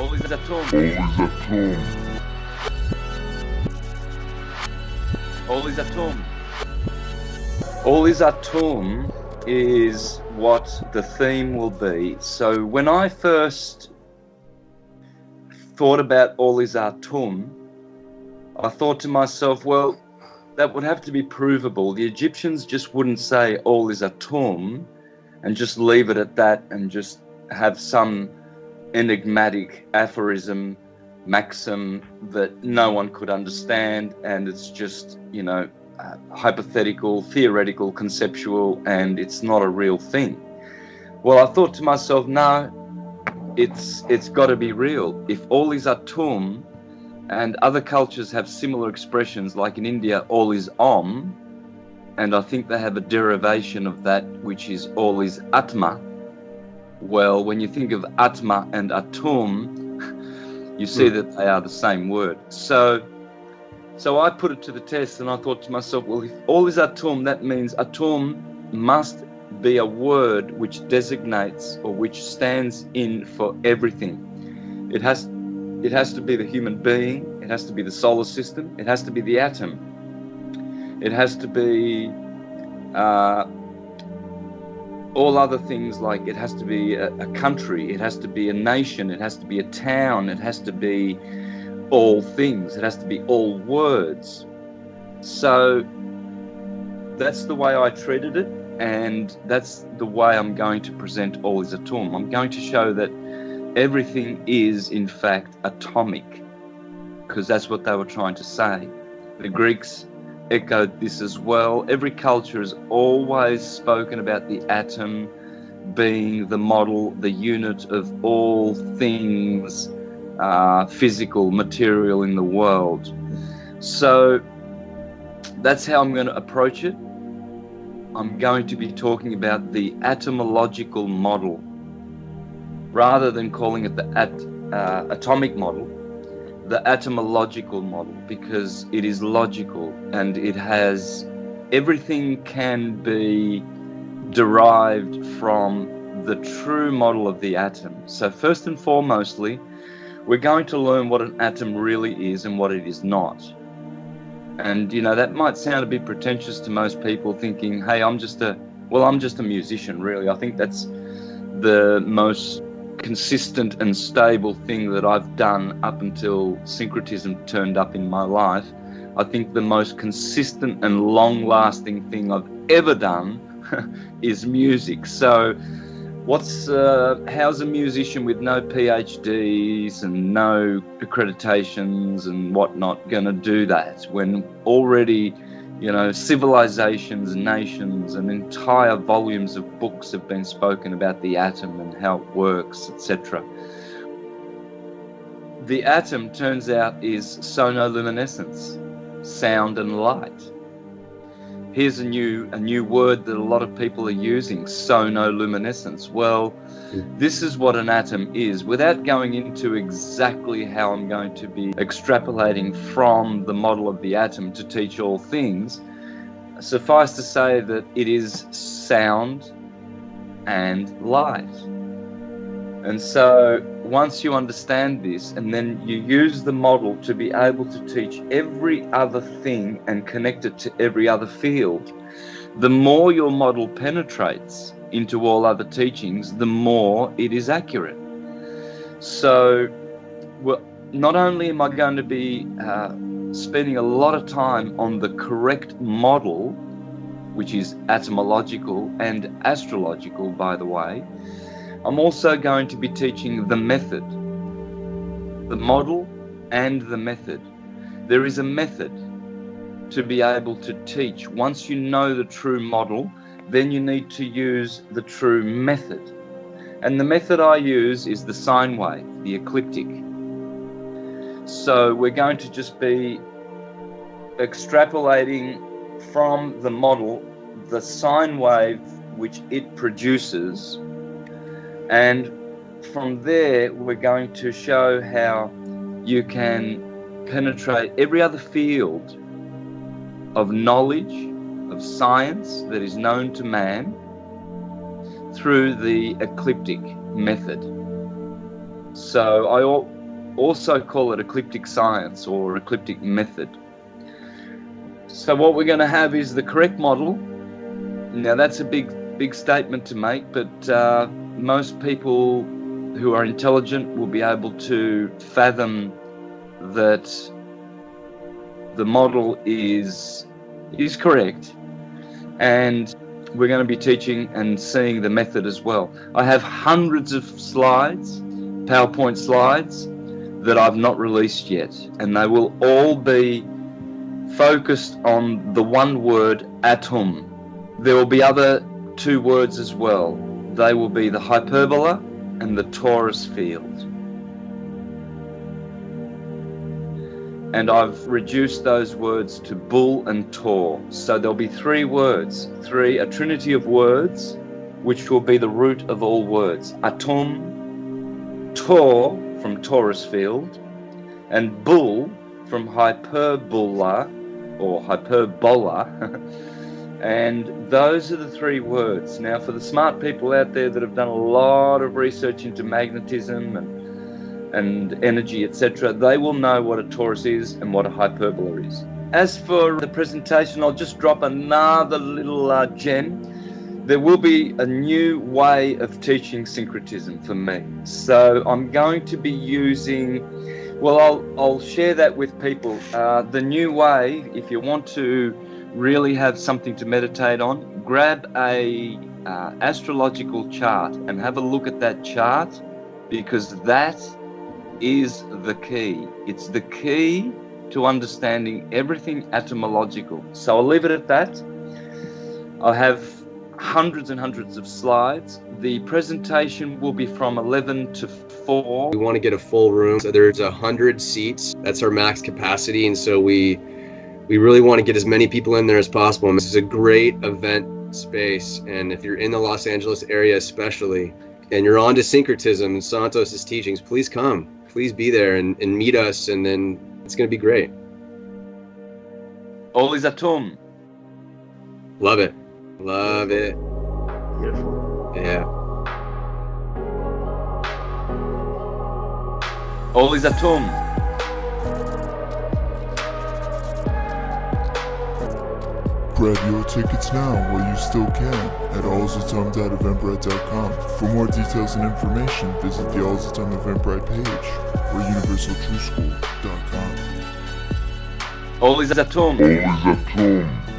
All is Atum. All is Atum. All is Atum is what the theme will be. So when I first thought about All is Atum, I thought to myself, well, that would have to be provable. The Egyptians just wouldn't say All is Atum and just leave it at that and just have some enigmatic aphorism, maxim that no one could understand, and it's just, you know, hypothetical, theoretical, conceptual, and it's not a real thing. Well, I thought to myself, no, it's got to be real. If all is Atum, and other cultures have similar expressions, like in India, all is Om, and I think they have a derivation of that, which is all is Atma. Well, when you think of Atma and Atum, you see that they are the same word. So I put it to the test, and I thought to myself, well, if all is Atum, that means Atum must be a word which designates or which stands in for everything. It has to be the human being, it has to be the solar system, it has to be the atom, it has to be all other things, like it has to be a country, it has to be a nation, it has to be a town, it has to be all things, it has to be all words. So that's the way I treated it, and that's the way I'm going to present All is Atum. I'm going to show that everything is in fact atomic, because that's what they were trying to say. The Greeks echoed this as well. Every culture has always spoken about the atom being the model, the unit of all things physical, material in the world. So that's how I'm going to approach it. I'm going to be talking about the atomological model, rather than calling it the atomic model, the atomological model, because it is logical and it has everything can be derived from the true model of the atom. So first and foremostly, we're going to learn what an atom really is and what it is not. And you know, that might sound a bit pretentious to most people, thinking, hey, I'm just a musician, really. I think that's the most consistent and stable thing that I've done up until syncretism turned up in my life. I think the most consistent and long-lasting thing I've ever done is music. So how's a musician with no PhDs and no accreditations and whatnot going to do that, when already, you know, civilizations, nations, and entire volumes of books have been spoken about the atom and how it works, etc. The atom, turns out, is sonoluminescence, sound and light. Here's a new word that a lot of people are using, sonoluminescence. Well, this is what an atom is. Without going into exactly how I'm going to be extrapolating from the model of the atom to teach all things, suffice to say that it is sound and light. And so once you understand this, and then you use the model to be able to teach every other thing and connect it to every other field, the more your model penetrates into all other teachings, the more it is accurate. So, well, not only am I going to be spending a lot of time on the correct model, which is atomological and astrological, by the way, I'm also going to be teaching the method, the model and the method. There is a method to be able to teach. Once you know the true model, then you need to use the true method. And the method I use is the sine wave, the ecliptic. So we're going to just be extrapolating from the model the sine wave which it produces, and from there we're going to show how you can penetrate every other field of knowledge, of science that is known to man through the ecliptic method. So I also call it ecliptic science or ecliptic method. So what we're going to have is the correct model. Now that's a big statement to make, but most people who are intelligent will be able to fathom that the model is correct, and we're going to be teaching and seeing the method as well. I have hundreds of slides, PowerPoint slides, that I've not released yet, and they will all be focused on the one word, Atum. There will be other two words as well. They will be the hyperbola and the torus field. And I've reduced those words to bull and tor. So there'll be three words, a trinity of words, which will be the root of all words. Atum, tor from torus field, and bull from hyperbola or hyperbola. And those are the three words. Now, for the smart people out there that have done a lot of research into magnetism and energy, etc., they will know what a torus is and what a hyperbola is. As for the presentation, I'll just drop another little gem. There will be a new way of teaching syncretism for me. So I'm going to be using, well, I'll share that with people. The new way, if you want to really have something to meditate on, grab a astrological chart and have a look at that chart, because that is the key. It's the key to understanding everything etymological. So I'll leave it at that. I have hundreds and hundreds of slides. The presentation will be from 11 to 4. We want to get a full room. So there's 100 seats. That's our max capacity. And so we really want to get as many people in there as possible. And this is a great event space. And if you're in the Los Angeles area especially, and you're on to syncretism and Santos' teachings, please come. Please be there and meet us, and then it's going to be great. All is Atum. Love it. Love it. Beautiful. Yeah. All is Atum. Grab your tickets now while you still can at allasatum.eventbrite.com. For more details and information, visit the All Is Atum Eventbrite page or universaltrueschool.com. All is Atum. All Is Atum.